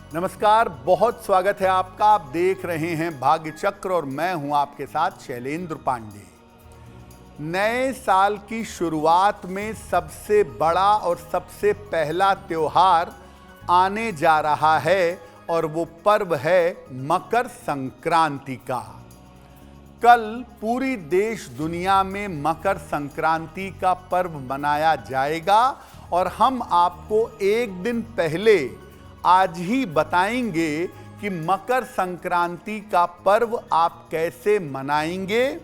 नमस्कार, बहुत स्वागत है आपका। आप देख रहे हैं भाग्य चक्र और मैं हूं आपके साथ शैलेंद्र पांडे। नए साल की शुरुआत में सबसे बड़ा और सबसे पहला त्योहार आने जा रहा है और वो पर्व है मकर संक्रांति का। कल पूरी देश दुनिया में मकर संक्रांति का पर्व मनाया जाएगा और हम आपको एक दिन पहले आज ही बताएंगे कि मकर संक्रांति का पर्व आप कैसे मनाएंगे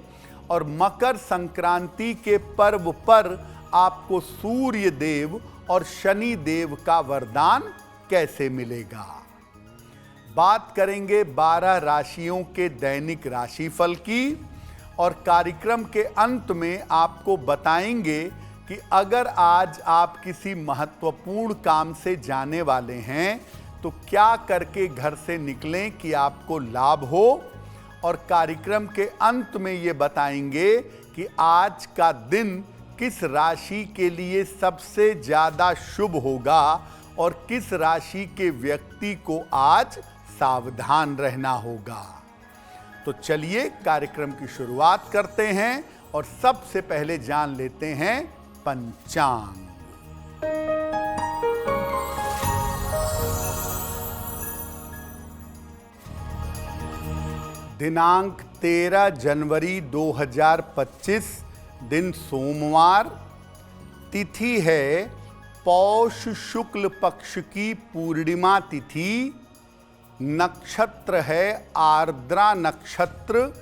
और मकर संक्रांति के पर्व पर आपको सूर्य देव और शनि देव का वरदान कैसे मिलेगा। बात करेंगे 12 राशियों के दैनिक राशिफल की और कार्यक्रम के अंत में आपको बताएंगे कि अगर आज आप किसी महत्वपूर्ण काम से जाने वाले हैं तो क्या करके घर से निकलें कि आपको लाभ हो। और कार्यक्रम के अंत में ये बताएंगे कि आज का दिन किस राशि के लिए सबसे ज़्यादा शुभ होगा और किस राशि के व्यक्ति को आज सावधान रहना होगा। तो चलिए कार्यक्रम की शुरुआत करते हैं और सबसे पहले जान लेते हैं पंचांग। दिनांक 13 जनवरी 2025, दिन सोमवार, तिथि है पौष शुक्ल पक्ष की पूर्णिमा तिथि, नक्षत्र है आर्द्रा नक्षत्र,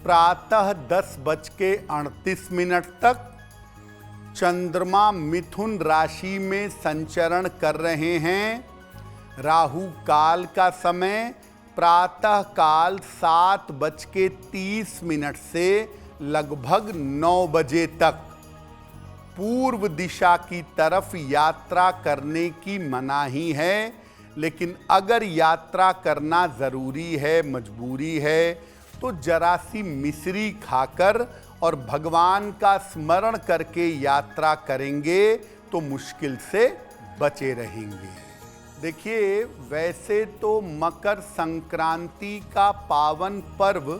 प्रातः 10:38 तक। चंद्रमा मिथुन राशि में संचरण कर रहे हैं। राहु काल का समय प्रातः काल 7:30 से लगभग 9 बजे तक। पूर्व दिशा की तरफ यात्रा करने की मनाही है, लेकिन अगर यात्रा करना ज़रूरी है, मजबूरी है, तो जरा सी मिश्री खाकर और भगवान का स्मरण करके यात्रा करेंगे तो मुश्किल से बचे रहेंगे। देखिए, वैसे तो मकर संक्रांति का पावन पर्व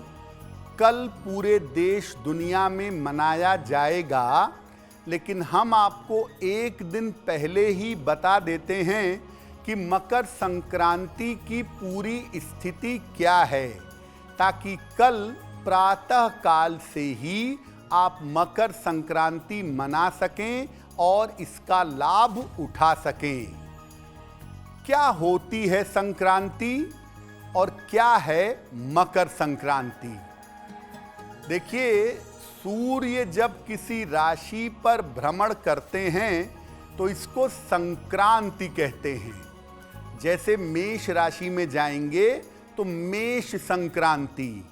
कल पूरे देश दुनिया में मनाया जाएगा, लेकिन हम आपको एक दिन पहले ही बता देते हैं कि मकर संक्रांति की पूरी स्थिति क्या है, ताकि कल प्रातः काल से ही आप मकर संक्रांति मना सकें और इसका लाभ उठा सकें। क्या होती है संक्रांति और क्या है मकर संक्रांति? देखिए, सूर्य जब किसी राशि पर भ्रमण करते हैं तो इसको संक्रांति कहते हैं। जैसे मेष राशि में जाएंगे तो मेष संक्रांति,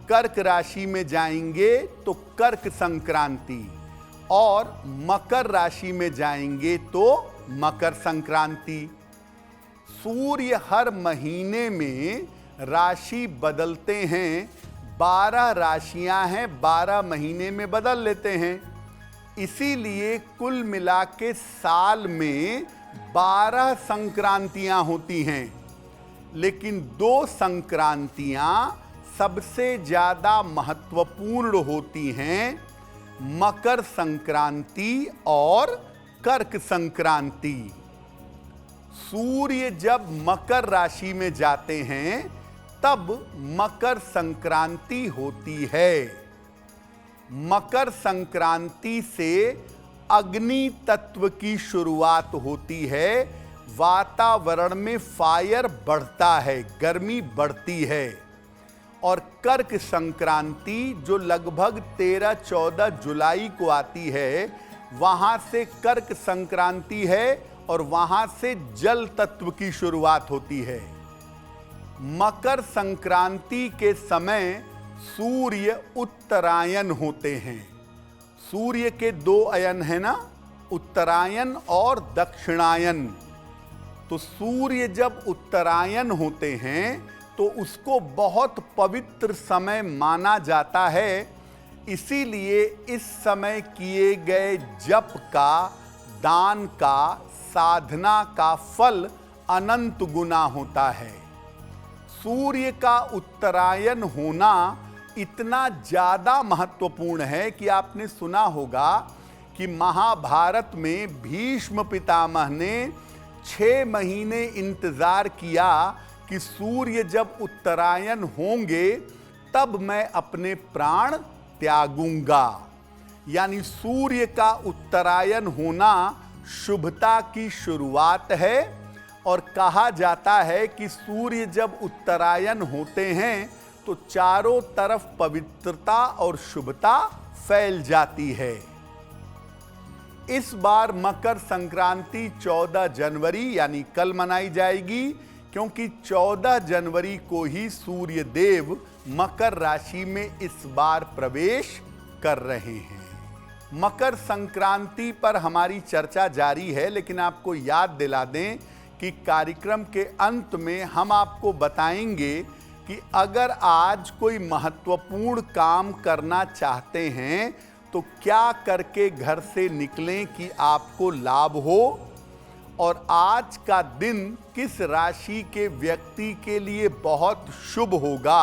कर्क राशि में जाएंगे तो कर्क संक्रांति और मकर राशि में जाएंगे तो मकर संक्रांति। सूर्य हर महीने में राशि बदलते हैं। 12 राशियां हैं, 12 महीने में बदल लेते हैं। इसीलिए कुल मिला के साल में 12 संक्रांतियां होती हैं, लेकिन 2 संक्रांतियां सबसे ज़्यादा महत्वपूर्ण होती हैं, मकर संक्रांति और कर्क संक्रांति। सूर्य जब मकर राशि में जाते हैं तब मकर संक्रांति होती है। मकर संक्रांति से अग्नि तत्व की शुरुआत होती है। वातावरण में फायर बढ़ता है, गर्मी बढ़ती है। और कर्क संक्रांति जो लगभग 13-14 जुलाई को आती है, वहाँ से कर्क संक्रांति है और वहाँ से जल तत्व की शुरुआत होती है। मकर संक्रांति के समय सूर्य उत्तरायण होते हैं। सूर्य के 2 अयन है ना, उत्तरायण और दक्षिणायन। तो सूर्य जब उत्तरायण होते हैं तो उसको बहुत पवित्र समय माना जाता है। इसीलिए इस समय किए गए जप का, दान का, साधना का फल अनंत गुना होता है। सूर्य का उत्तरायण होना इतना ज़्यादा महत्वपूर्ण है कि आपने सुना होगा कि महाभारत में भीष्म पितामह ने 6 महीने इंतजार किया कि सूर्य जब उत्तरायण होंगे तब मैं अपने प्राण त्यागूंगा। यानी सूर्य का उत्तरायण होना शुभता की शुरुआत है और कहा जाता है कि सूर्य जब उत्तरायण होते हैं तो चारों तरफ पवित्रता और शुभता फैल जाती है। इस बार मकर संक्रांति 14 जनवरी यानी कल मनाई जाएगी, क्योंकि 14 जनवरी को ही सूर्य देव मकर राशि में इस बार प्रवेश कर रहे हैं। मकर संक्रांति पर हमारी चर्चा जारी है, लेकिन आपको याद दिला दें कि कार्यक्रम के अंत में हम आपको बताएंगे कि अगर आज कोई महत्वपूर्ण काम करना चाहते हैं तो क्या करके घर से निकलें कि आपको लाभ हो, और आज का दिन किस राशि के व्यक्ति के लिए बहुत शुभ होगा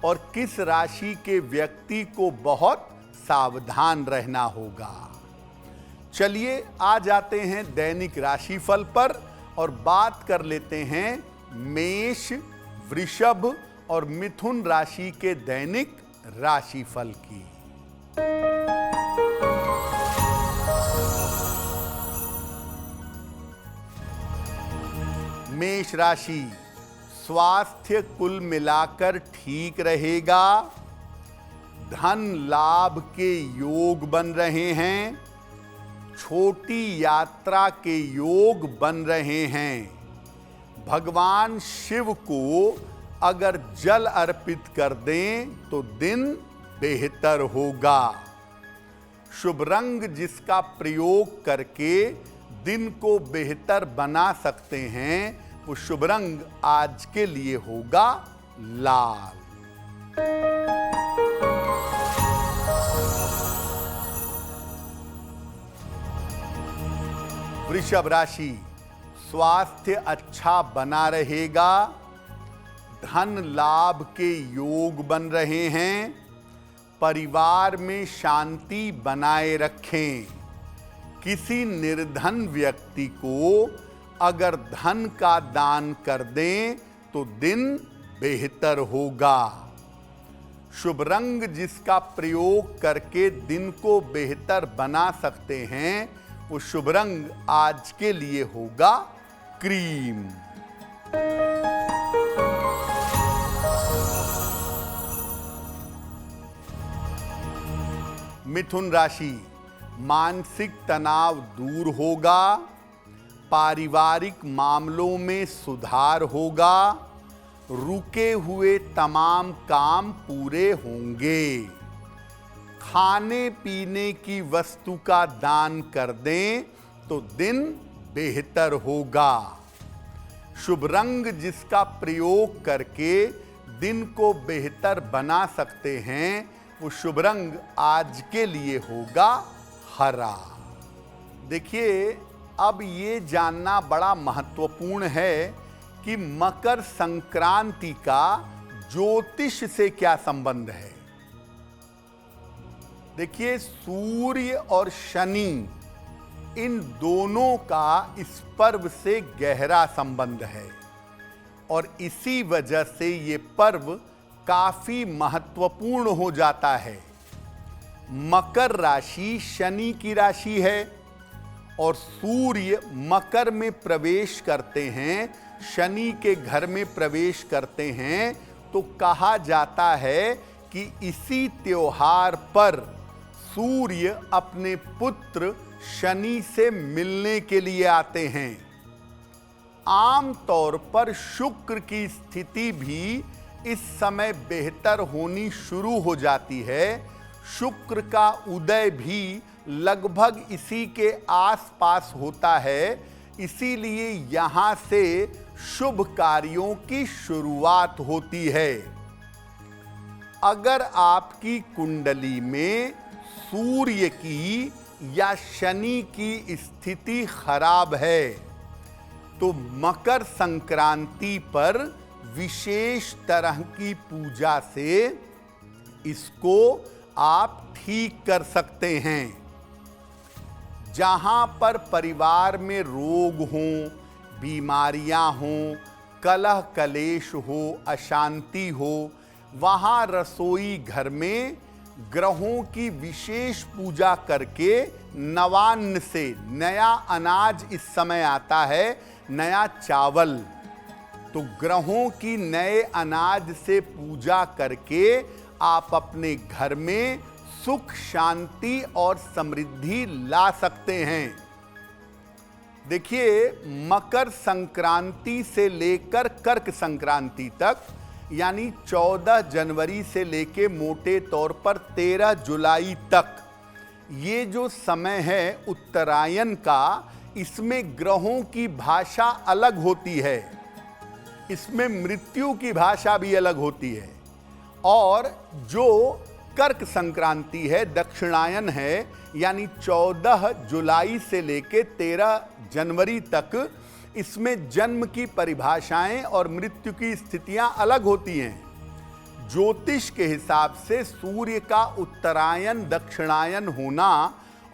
और किस राशि के व्यक्ति को बहुत सावधान रहना होगा। चलिए आ जाते हैं दैनिक राशिफल पर और बात कर लेते हैं मेष, वृषभ और मिथुन राशि के दैनिक राशिफल की। मेष राशि, स्वास्थ्य कुल मिलाकर ठीक रहेगा। धन लाभ के योग बन रहे हैं। छोटी यात्रा के योग बन रहे हैं। भगवान शिव को अगर जल अर्पित कर दें तो दिन बेहतर होगा। शुभ रंग जिसका प्रयोग करके दिन को बेहतर बना सकते हैं वो शुभ रंग आज के लिए होगा लाल। वृषभ राशि, स्वास्थ्य अच्छा बना रहेगा। धन लाभ के योग बन रहे हैं। परिवार में शांति बनाए रखें। किसी निर्धन व्यक्ति को अगर धन का दान कर दें तो दिन बेहतर होगा। शुभ रंग जिसका प्रयोग करके दिन को बेहतर बना सकते हैं वो शुभ रंग आज के लिए होगा क्रीम। मिथुन राशि, मानसिक तनाव दूर होगा। पारिवारिक मामलों में सुधार होगा। रुके हुए तमाम काम पूरे होंगे। खाने पीने की वस्तु का दान कर दें तो दिन बेहतर होगा। शुभ रंग जिसका प्रयोग करके दिन को बेहतर बना सकते हैं वो शुभ रंग आज के लिए होगा हरा। देखिए, अब ये जानना बड़ा महत्वपूर्ण है कि मकर संक्रांति का ज्योतिष से क्या संबंध है। देखिए, सूर्य और शनि इन दोनों का इस पर्व से गहरा संबंध है और इसी वजह से ये पर्व काफी महत्वपूर्ण हो जाता है। मकर राशि शनि की राशि है और सूर्य मकर में प्रवेश करते हैं, शनि के घर में प्रवेश करते हैं, तो कहा जाता है कि इसी त्योहार पर सूर्य अपने पुत्र शनि से मिलने के लिए आते हैं। आम तौर पर शुक्र की स्थिति भी इस समय बेहतर होनी शुरू हो जाती है। शुक्र का उदय भी लगभग इसी के आसपास होता है, इसीलिए यहाँ से शुभ कार्यों की शुरुआत होती है। अगर आपकी कुंडली में सूर्य की या शनि की स्थिति खराब है तो मकर संक्रांति पर विशेष तरह की पूजा से इसको आप ठीक कर सकते हैं। जहां पर परिवार में रोग हों, बीमारियां हों, कलह कलेश हो, अशांति हो, वहां रसोई घर में ग्रहों की विशेष पूजा करके नवान्न से नया अनाज इस समय आता है, नया चावल, तो ग्रहों की नए अनाज से पूजा करके आप अपने घर में सुख, शांति और समृद्धि ला सकते हैं। देखिए, मकर संक्रांति से लेकर कर्क संक्रांति तक, यानी 14 जनवरी से लेके मोटे तौर पर 13 जुलाई तक, ये जो समय है उत्तरायण का, इसमें ग्रहों की भाषा अलग होती है, इसमें मृत्यु की भाषा भी अलग होती है। और जो कर्क संक्रांति है, दक्षिणायन है, यानी 14 जुलाई से लेके 13 जनवरी तक, इसमें जन्म की परिभाषाएं और मृत्यु की स्थितियां अलग होती हैं। ज्योतिष के हिसाब से सूर्य का उत्तरायण दक्षिणायन होना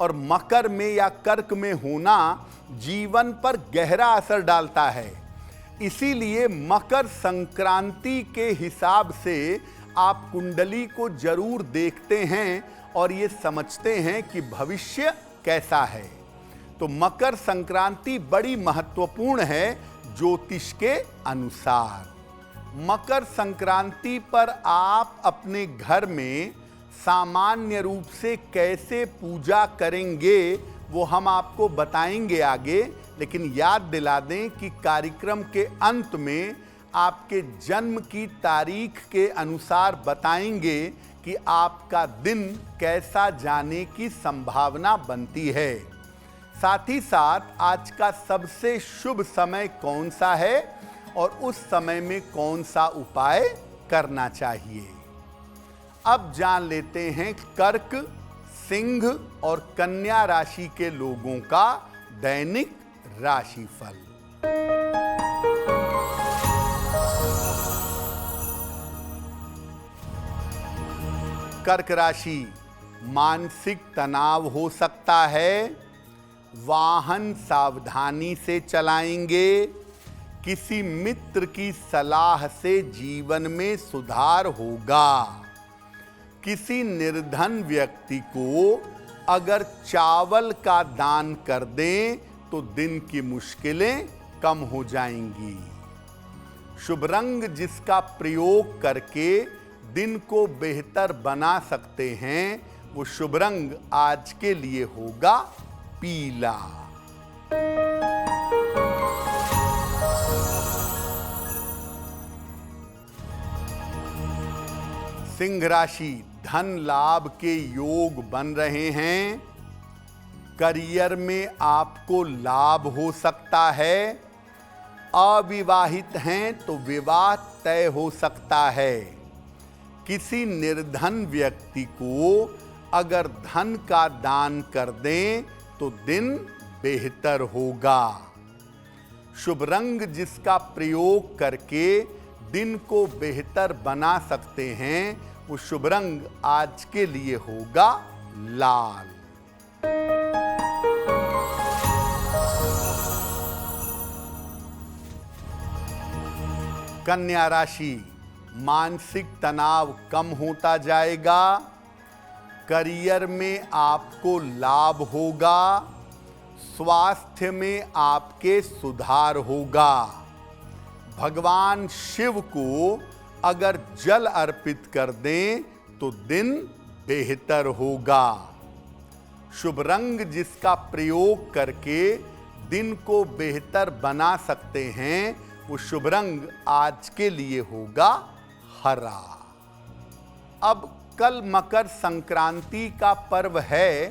और मकर में या कर्क में होना जीवन पर गहरा असर डालता है। इसीलिए मकर संक्रांति के हिसाब से आप कुंडली को जरूर देखते हैं और ये समझते हैं कि भविष्य कैसा है। तो मकर संक्रांति बड़ी महत्वपूर्ण है ज्योतिष के अनुसार। मकर संक्रांति पर आप अपने घर में सामान्य रूप से कैसे पूजा करेंगे वो हम आपको बताएंगे आगे, लेकिन याद दिला दें कि कार्यक्रम के अंत में आपके जन्म की तारीख के अनुसार बताएंगे कि आपका दिन कैसा जाने की संभावना बनती है। साथ ही साथ आज का सबसे शुभ समय कौन सा है और उस समय में कौन सा उपाय करना चाहिए। अब जान लेते हैं कर्क, सिंह और कन्या राशि के लोगों का दैनिक राशिफल। कर्क राशि, मानसिक तनाव हो सकता है, वाहन सावधानी से चलाएंगे, किसी मित्र की सलाह से जीवन में सुधार होगा। किसी निर्धन व्यक्ति को अगर चावल का दान कर दें तो दिन की मुश्किलें कम हो जाएंगी। शुभ रंग जिसका प्रयोग करके दिन को बेहतर बना सकते हैं, वो शुभ रंग आज के लिए होगा पीला। सिंह राशि, धन लाभ के योग बन रहे हैं। करियर में आपको लाभ हो सकता है। अविवाहित हैं तो विवाह तय हो सकता है। किसी निर्धन व्यक्ति को अगर धन का दान कर दें तो दिन बेहतर होगा। शुभ रंग जिसका प्रयोग करके दिन को बेहतर बना सकते हैं, वो शुभ रंग आज के लिए होगा लाल। कन्या राशि, मानसिक तनाव कम होता जाएगा। करियर में आपको लाभ होगा। स्वास्थ्य में आपके सुधार होगा। भगवान शिव को अगर जल अर्पित कर दें तो दिन बेहतर होगा। शुभ रंग जिसका प्रयोग करके दिन को बेहतर बना सकते हैं, वो शुभ रंग आज के लिए होगा हरा। अब कल मकर संक्रांति का पर्व है,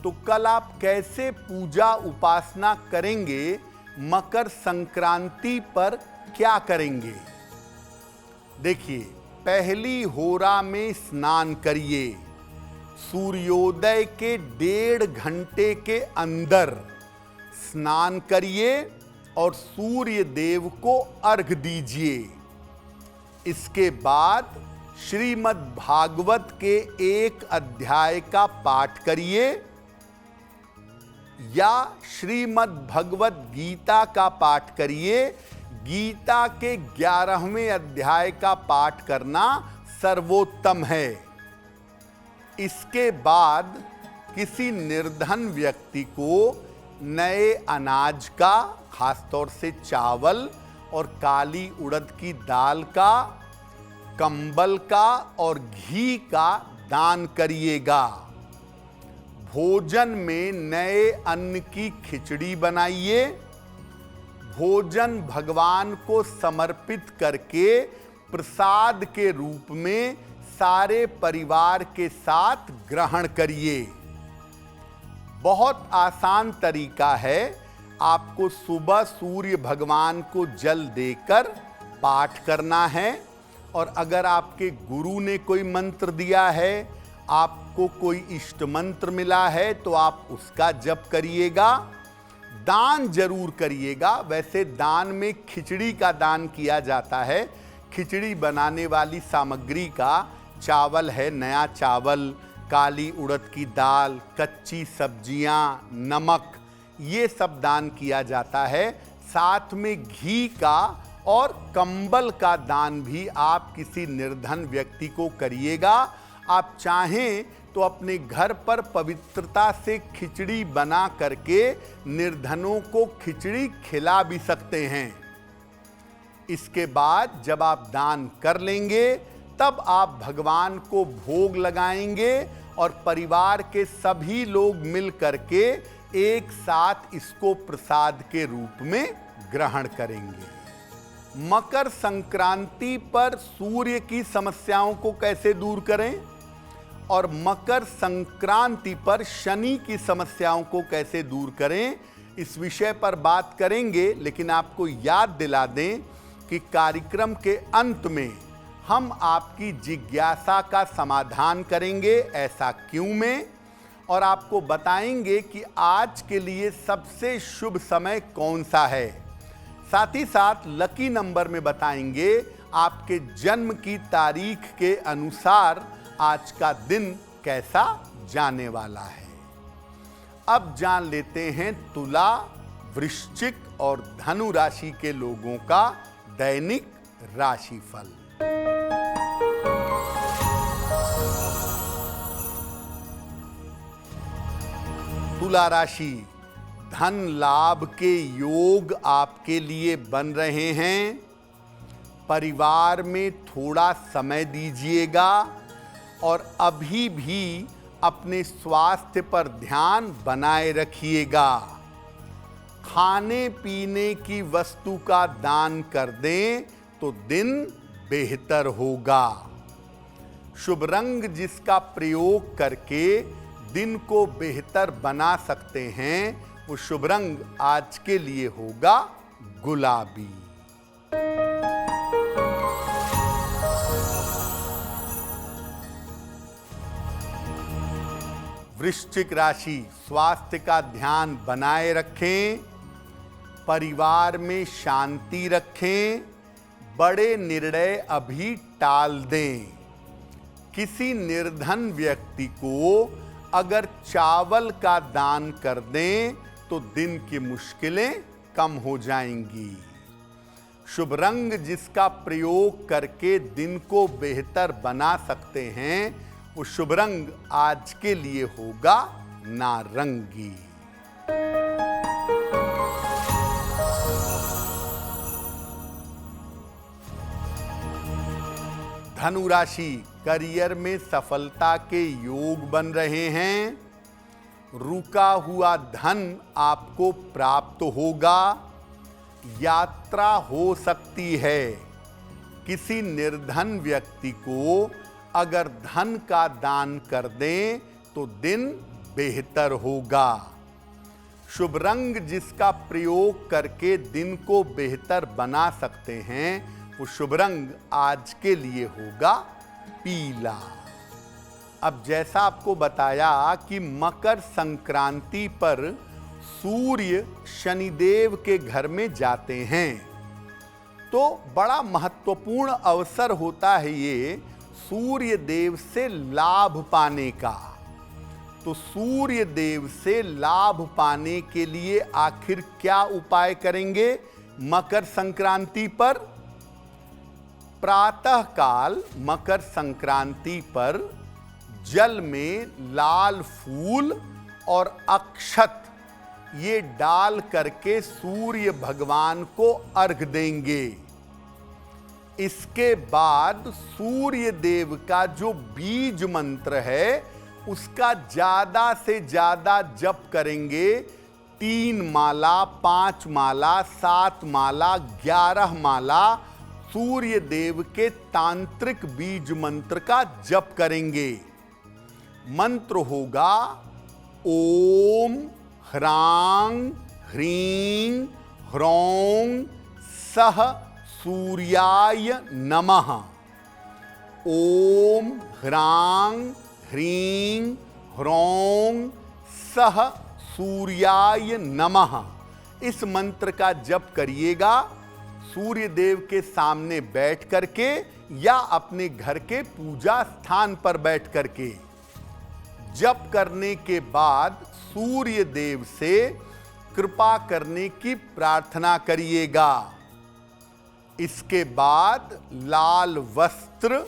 तो कल आप कैसे पूजा उपासना करेंगे, मकर संक्रांति पर क्या करेंगे? देखिए, पहली होरा में स्नान करिए। सूर्योदय के 1.5 घंटे के अंदर स्नान करिए और सूर्य देव को अर्घ दीजिए। इसके बाद श्रीमद् भागवत के एक अध्याय का पाठ करिए या श्रीमद् भगवत गीता का पाठ करिए। गीता के 11वें अध्याय का पाठ करना सर्वोत्तम है। इसके बाद किसी निर्धन व्यक्ति को नए अनाज का, खासतौर से चावल और काली उड़द की दाल का, कंबल का और घी का दान करिएगा। भोजन में नए अन्न की खिचड़ी बनाइए। भोजन भगवान को समर्पित करके प्रसाद के रूप में सारे परिवार के साथ ग्रहण करिए। बहुत आसान तरीका है। आपको सुबह सूर्य भगवान को जल देकर पाठ करना है, और अगर आपके गुरु ने कोई मंत्र दिया है, आपको कोई इष्ट मंत्र मिला है, तो आप उसका जप करिएगा। दान जरूर करिएगा। वैसे दान में खिचड़ी का दान किया जाता है। खिचड़ी बनाने वाली सामग्री का चावल है, नया चावल, काली उड़द की दाल, कच्ची सब्जियां, नमक, ये सब दान किया जाता है। साथ में घी का और कंबल का दान भी आप किसी निर्धन व्यक्ति को करिएगा। आप चाहें तो अपने घर पर पवित्रता से खिचड़ी बना करके निर्धनों को खिचड़ी खिला भी सकते हैं। इसके बाद जब आप दान कर लेंगे, तब आप भगवान को भोग लगाएंगे और परिवार के सभी लोग मिल करके एक साथ इसको प्रसाद के रूप में ग्रहण करेंगे। मकर संक्रांति पर सूर्य की समस्याओं को कैसे दूर करें और मकर संक्रांति पर शनि की समस्याओं को कैसे दूर करें, इस विषय पर बात करेंगे। लेकिन आपको याद दिला दें कि कार्यक्रम के अंत में हम आपकी जिज्ञासा का समाधान करेंगे, ऐसा क्यों में, और आपको बताएंगे कि आज के लिए सबसे शुभ समय कौन सा है। साथ ही साथ लकी नंबर में बताएंगे आपके जन्म की तारीख के अनुसार आज का दिन कैसा जाने वाला है। अब जान लेते हैं तुला, वृश्चिक और धनु राशि के लोगों का दैनिक राशिफल। तुला राशि, धन लाभ के योग आपके लिए बन रहे हैं। परिवार में थोड़ा समय दीजिएगा और अभी भी अपने स्वास्थ्य पर ध्यान बनाए रखिएगा। खाने पीने की वस्तु का दान कर दें तो दिन बेहतर होगा। शुभ रंग जिसका प्रयोग करके दिन को बेहतर बना सकते हैं, वो शुभ रंग आज के लिए होगा गुलाबी। वृश्चिक राशि, स्वास्थ्य का ध्यान बनाए रखें, परिवार में शांति रखें, बड़े निर्णय अभी टाल दें। किसी निर्धन व्यक्ति को अगर चावल का दान कर दें तो दिन की मुश्किलें कम हो जाएंगी। शुभ रंग जिसका प्रयोग करके दिन को बेहतर बना सकते हैं, वो शुभ रंग आज के लिए होगा नारंगी। धनु राशि, करियर में सफलता के योग बन रहे हैं। रुका हुआ धन आपको प्राप्त होगा। यात्रा हो सकती है। किसी निर्धन व्यक्ति को अगर धन का दान कर दें तो दिन बेहतर होगा। शुभ रंग जिसका प्रयोग करके दिन को बेहतर बना सकते हैं, वो शुभ रंग आज के लिए होगा पीला। अब जैसा आपको बताया कि मकर संक्रांति पर सूर्य शनिदेव के घर में जाते हैं। तो बड़ा महत्वपूर्ण अवसर होता है ये सूर्य देव से लाभ पाने का। तो सूर्य देव से लाभ पाने के लिए आखिर क्या उपाय करेंगे मकर संक्रांति पर? प्रातः काल मकर संक्रांति पर जल में लाल फूल और अक्षत ये डाल करके सूर्य भगवान को अर्घ देंगे। इसके बाद सूर्य देव का जो बीज मंत्र है उसका ज्यादा से ज्यादा जप करेंगे। 3 माला, 5 माला, 7 माला, 11 माला सूर्य देव के तांत्रिक बीज मंत्र का जप करेंगे। मंत्र होगा ओम ह्रां ह्रीं ह्रौं सह सूर्याय नमः। ओम ह्रां ह्रीं ह्रौं सह सूर्याय नमः। इस मंत्र का जप करिएगा सूर्य देव के सामने बैठ करके या अपने घर के पूजा स्थान पर बैठ करके। जप करने के बाद सूर्य देव से कृपा करने की प्रार्थना करिएगा। इसके बाद लाल वस्त्र,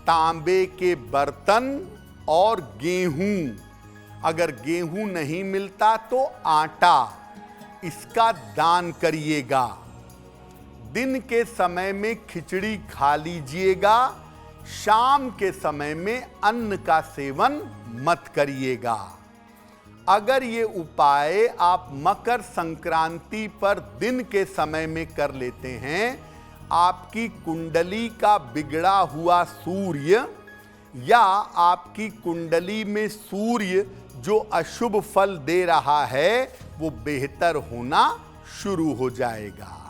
तांबे के बर्तन और गेहूं, अगर गेहूं नहीं मिलता तो आटा, इसका दान करिएगा। दिन के समय में खिचड़ी खा लीजिएगा, शाम के समय में अन्न का सेवन मत करिएगा। अगर ये उपाय आप मकर संक्रांति पर दिन के समय में कर लेते हैं, आपकी कुंडली का बिगड़ा हुआ सूर्य या आपकी कुंडली में सूर्य जो अशुभ फल दे रहा है वो बेहतर होना शुरू हो जाएगा।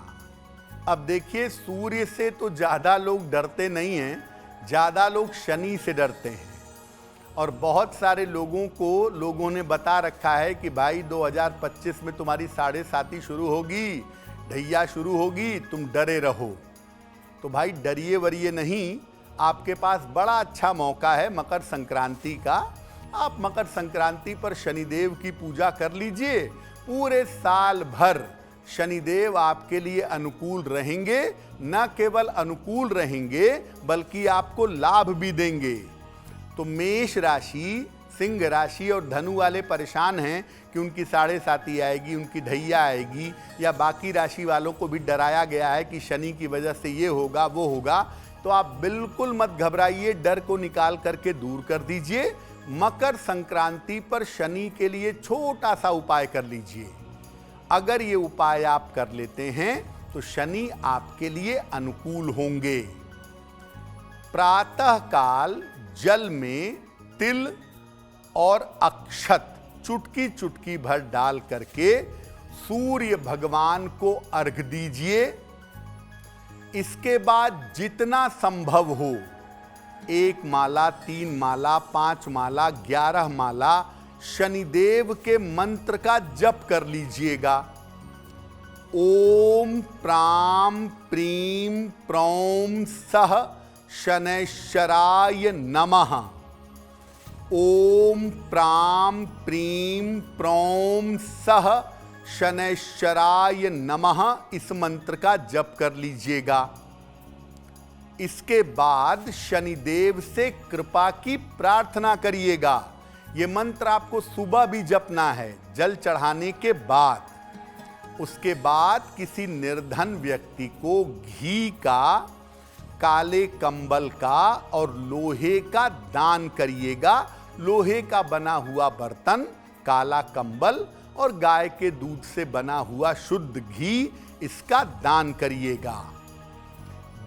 अब देखिए, सूर्य से तो ज़्यादा लोग डरते नहीं हैं, ज़्यादा लोग शनि से डरते हैं। और बहुत सारे लोगों ने बता रखा है कि भाई 2025 में तुम्हारी 7.5 शुरू होगी, ढैया शुरू होगी, तुम डरे रहो। तो भाई डरिए वरिए नहीं, आपके पास बड़ा अच्छा मौका है मकर संक्रांति का। आप मकर संक्रांति पर शनिदेव की पूजा कर लीजिए। पूरे साल भर शनिदेव आपके लिए अनुकूल रहेंगे। न केवल अनुकूल रहेंगे बल्कि आपको लाभ भी देंगे। तो मेष राशि, सिंह राशि और धनु वाले परेशान हैं कि उनकी 7.5 आएगी, उनकी ढैया आएगी, या बाकी राशि वालों को भी डराया गया है कि शनि की वजह से ये होगा वो होगा। तो आप बिल्कुल मत घबराइए, डर को निकाल करके दूर कर दीजिए। मकर संक्रांति पर शनि के लिए छोटा सा उपाय कर लीजिए। अगर ये उपाय आप कर लेते हैं तो शनि आपके लिए अनुकूल होंगे। प्रातः काल जल में तिल और अक्षत चुटकी चुटकी भर डाल करके सूर्य भगवान को अर्घ दीजिए। इसके बाद जितना संभव हो 1 माला, 3 माला, 5 माला, 11 माला शनिदेव के मंत्र का जप कर लीजिएगा। ओम प्राम प्रीम प्रौम सह शनैश्चराय नमः। ओम प्राम प्रीम प्रौम सह शनैश्चराय नमः, इस मंत्र का जप कर लीजिएगा। इसके बाद शनिदेव से कृपा की प्रार्थना करिएगा। ये मंत्र आपको सुबह भी जपना है जल चढ़ाने के बाद। उसके बाद किसी निर्धन व्यक्ति को घी का, काले कंबल का और लोहे का दान करिएगा। लोहे का बना हुआ बर्तन, काला कंबल और गाय के दूध से बना हुआ शुद्ध घी, इसका दान करिएगा।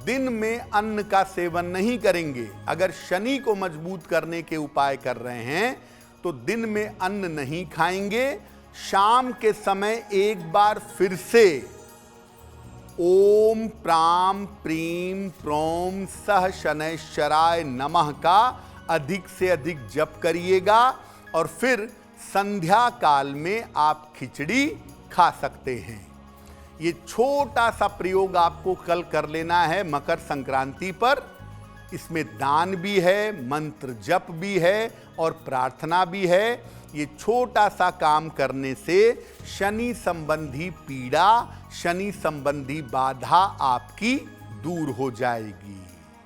दिन में अन्न का सेवन नहीं करेंगे। अगर शनि को मजबूत करने के उपाय कर रहे हैं तो दिन में अन्न नहीं खाएंगे। शाम के समय एक बार फिर से ओम प्राम प्रीम प्रौम सह शनैश्चराय नमः का अधिक से अधिक जप करिएगा और फिर संध्या काल में आप खिचड़ी खा सकते हैं। ये छोटा सा प्रयोग आपको कल कर लेना है मकर संक्रांति पर। इसमें दान भी है, मंत्र जप भी है और प्रार्थना भी है। ये छोटा सा काम करने से शनि संबंधी पीड़ा, शनि संबंधी बाधा आपकी दूर हो जाएगी।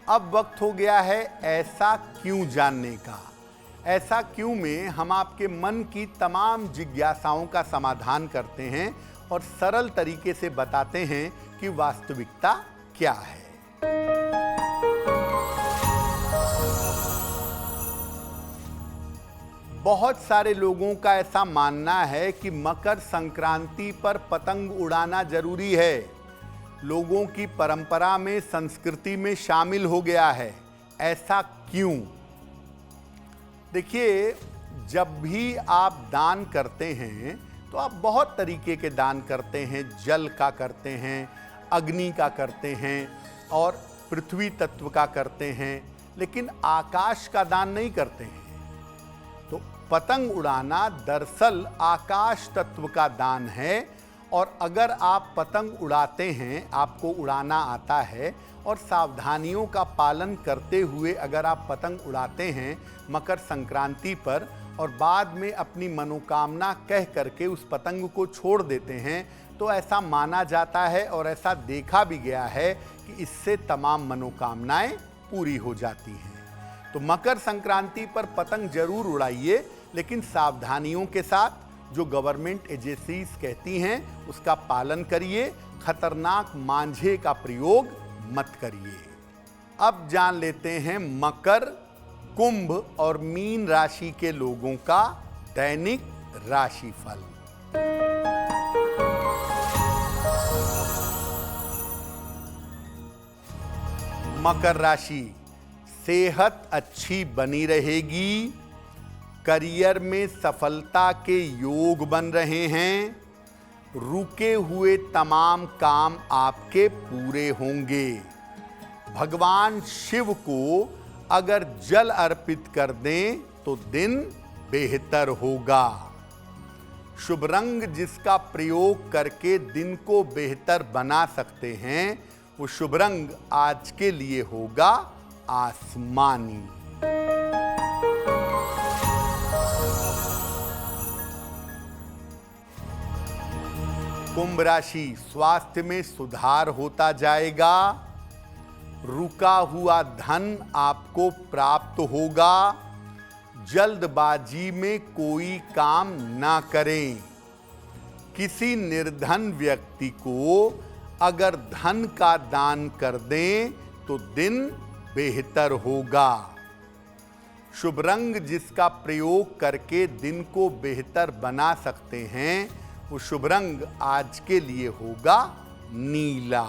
अब वक्त हो गया है ऐसा क्यों जानने का। ऐसा क्यों में हम आपके मन की तमाम जिज्ञासाओं का समाधान करते हैं और सरल तरीके से बताते हैं कि वास्तविकता क्या है। बहुत सारे लोगों का ऐसा मानना है कि मकर संक्रांति पर पतंग उड़ाना जरूरी है। लोगों की परंपरा में, संस्कृति में शामिल हो गया है। ऐसा क्यों? देखिए, जब भी आप दान करते हैं तो आप बहुत तरीके के दान करते हैं। जल का करते हैं, अग्नि का करते हैं और पृथ्वी तत्व का करते हैं, लेकिन आकाश का दान नहीं करते हैं। तो पतंग उड़ाना दरअसल आकाश तत्व का दान है। और अगर आप पतंग उड़ाते हैं, आपको उड़ाना आता है और सावधानियों का पालन करते हुए अगर आप पतंग उड़ाते हैं मकर संक्रांति पर और बाद में अपनी मनोकामना कह करके उस पतंग को छोड़ देते हैं, तो ऐसा माना जाता है और ऐसा देखा भी गया है कि इससे तमाम मनोकामनाएं पूरी हो जाती हैं। तो मकर संक्रांति पर पतंग जरूर उड़ाइए, लेकिन सावधानियों के साथ। जो गवर्नमेंट एजेंसीज कहती हैं उसका पालन करिए। खतरनाक मांझे का प्रयोग मत करिए। अब जान लेते हैं मकर, कुंभ और मीन राशि के लोगों का दैनिक राशिफल। मकर राशि, सेहत अच्छी बनी रहेगी। करियर में सफलता के योग बन रहे हैं। रुके हुए तमाम काम आपके पूरे होंगे। भगवान शिव को अगर जल अर्पित कर दें तो दिन बेहतर होगा। शुभ रंग जिसका प्रयोग करके दिन को बेहतर बना सकते हैं, वो शुभ रंग आज के लिए होगा आसमानी। कुंभ राशि, स्वास्थ्य में सुधार होता जाएगा। रुका हुआ धन आपको प्राप्त होगा। जल्दबाजी में कोई काम ना करें। किसी निर्धन व्यक्ति को अगर धन का दान कर दें तो दिन बेहतर होगा। शुभ रंग जिसका प्रयोग करके दिन को बेहतर बना सकते हैं, वो शुभ रंग आज के लिए होगा नीला।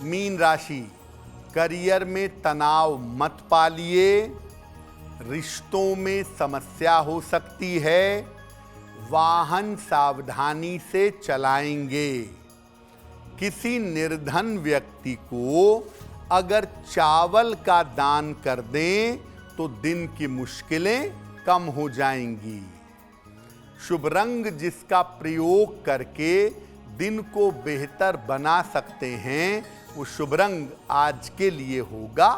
मीन राशि, करियर में तनाव मत पालिए। रिश्तों में समस्या हो सकती है। वाहन सावधानी से चलाएंगे। किसी निर्धन व्यक्ति को अगर चावल का दान कर दें तो दिन की मुश्किलें कम हो जाएंगी। शुभ रंग जिसका प्रयोग करके दिन को बेहतर बना सकते हैं, वो शुभ रंग आज के लिए होगा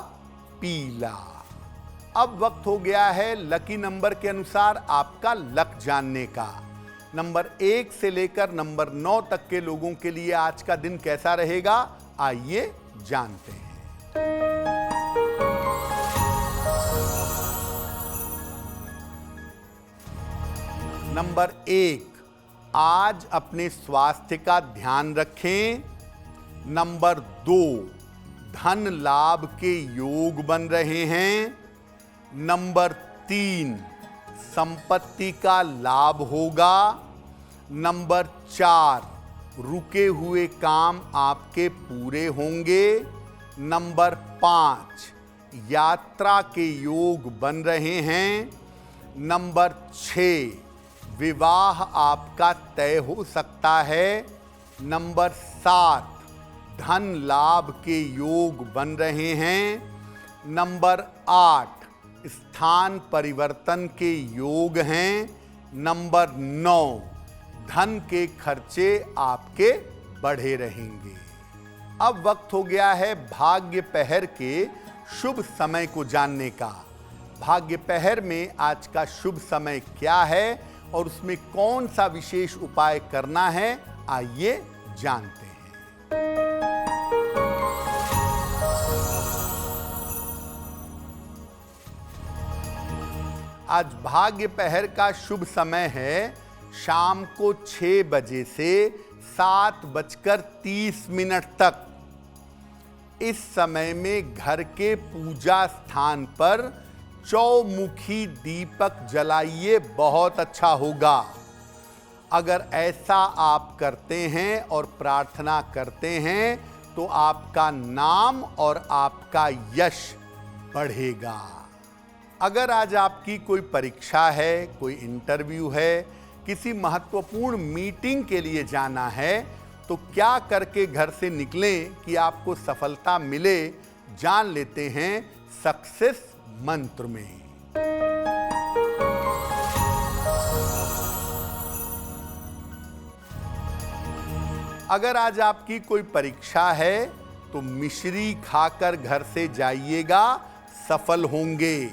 पीला। अब वक्त हो गया है लकी नंबर के अनुसार आपका लक जानने का। नंबर 1 से लेकर नंबर 9 तक के लोगों के लिए आज का दिन कैसा रहेगा, आइए जानते हैं। नंबर 1, आज अपने स्वास्थ्य का ध्यान रखें। नंबर 2, धन लाभ के योग बन रहे हैं। नंबर 3, संपत्ति का लाभ होगा। नंबर 4, रुके हुए काम आपके पूरे होंगे। नंबर 5, यात्रा के योग बन रहे हैं। नंबर 6, विवाह आपका तय हो सकता है। नंबर 7, धन लाभ के योग बन रहे हैं। नंबर 8, स्थान परिवर्तन के योग हैं। नंबर 9, धन के खर्चे आपके बढ़े रहेंगे। अब वक्त हो गया है भाग्य पहर के शुभ समय को जानने का। भाग्य पहर में आज का शुभ समय क्या है और उसमें कौन सा विशेष उपाय करना है, आइए जानते हैं। आज भाग्य पहर का शुभ समय है शाम को 6 बजे से 7:30 तक। इस समय में घर के पूजा स्थान पर चौमुखी दीपक जलाइए, बहुत अच्छा होगा। अगर ऐसा आप करते हैं और प्रार्थना करते हैं तो आपका नाम और आपका यश बढ़ेगा। अगर आज आपकी कोई परीक्षा है, कोई इंटरव्यू है, किसी महत्वपूर्ण मीटिंग के लिए जाना है, तो क्या करके घर से निकलें कि आपको सफलता मिले, जान लेते हैं सक्सेस मंत्र में। अगर आज आपकी कोई परीक्षा है तो मिश्री खाकर घर से जाइएगा, सफल होंगे।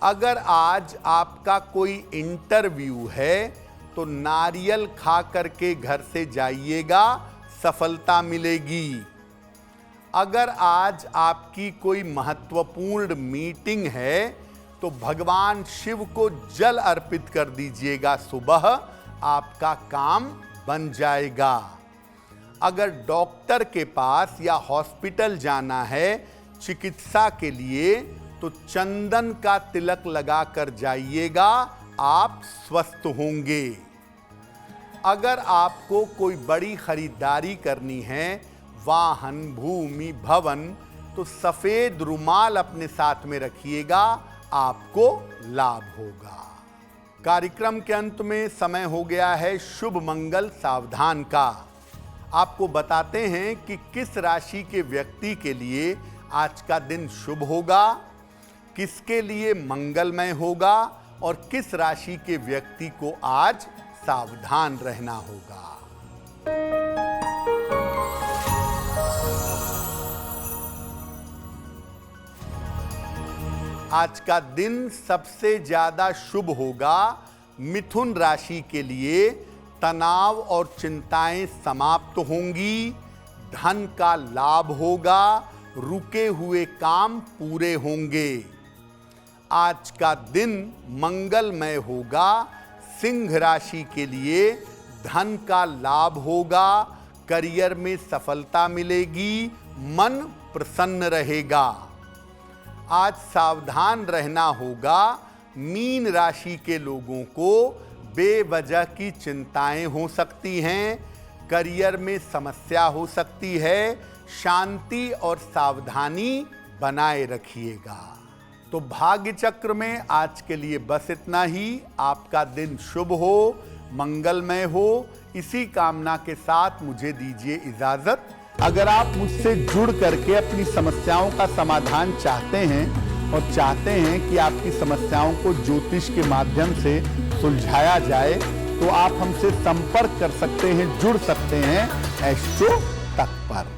अगर आज आपका कोई इंटरव्यू है तो नारियल खा करके घर से जाइएगा, सफलता मिलेगी। अगर आज आपकी कोई महत्वपूर्ण मीटिंग है तो भगवान शिव को जल अर्पित कर दीजिएगा, सुबह आपका काम बन जाएगा। अगर डॉक्टर के पास या हॉस्पिटल जाना है चिकित्सा के लिए तो चंदन का तिलक लगाकर जाइएगा, आप स्वस्थ होंगे। अगर आपको कोई बड़ी खरीदारी करनी है, वाहन, भूमि, भवन, तो सफेद रुमाल अपने साथ में रखिएगा, आपको लाभ होगा। कार्यक्रम के अंत में समय हो गया है शुभ मंगल सावधान का। आपको बताते हैं कि किस राशि के व्यक्ति के लिए आज का दिन शुभ होगा, किसके लिए मंगलमय होगा और किस राशि के व्यक्ति को आज सावधान रहना होगा। आज का दिन सबसे ज्यादा शुभ होगा मिथुन राशि के लिए। तनाव और चिंताएं समाप्त होंगी, धन का लाभ होगा, रुके हुए काम पूरे होंगे। आज का दिन मंगलमय होगा सिंह राशि के लिए। धन का लाभ होगा, करियर में सफलता मिलेगी, मन प्रसन्न रहेगा। आज सावधान रहना होगा मीन राशि के लोगों को। बेवजह की चिंताएं हो सकती हैं, करियर में समस्या हो सकती है, शांति और सावधानी बनाए रखिएगा। तो भाग्य चक्र में आज के लिए बस इतना ही। आपका दिन शुभ हो, मंगलमय हो, इसी कामना के साथ मुझे दीजिए इजाजत। अगर आप मुझसे जुड़ करके अपनी समस्याओं का समाधान चाहते हैं और चाहते हैं कि आपकी समस्याओं को ज्योतिष के माध्यम से सुलझाया जाए, तो आप हमसे संपर्क कर सकते हैं, जुड़ सकते हैं एस्ट्रो तक पर।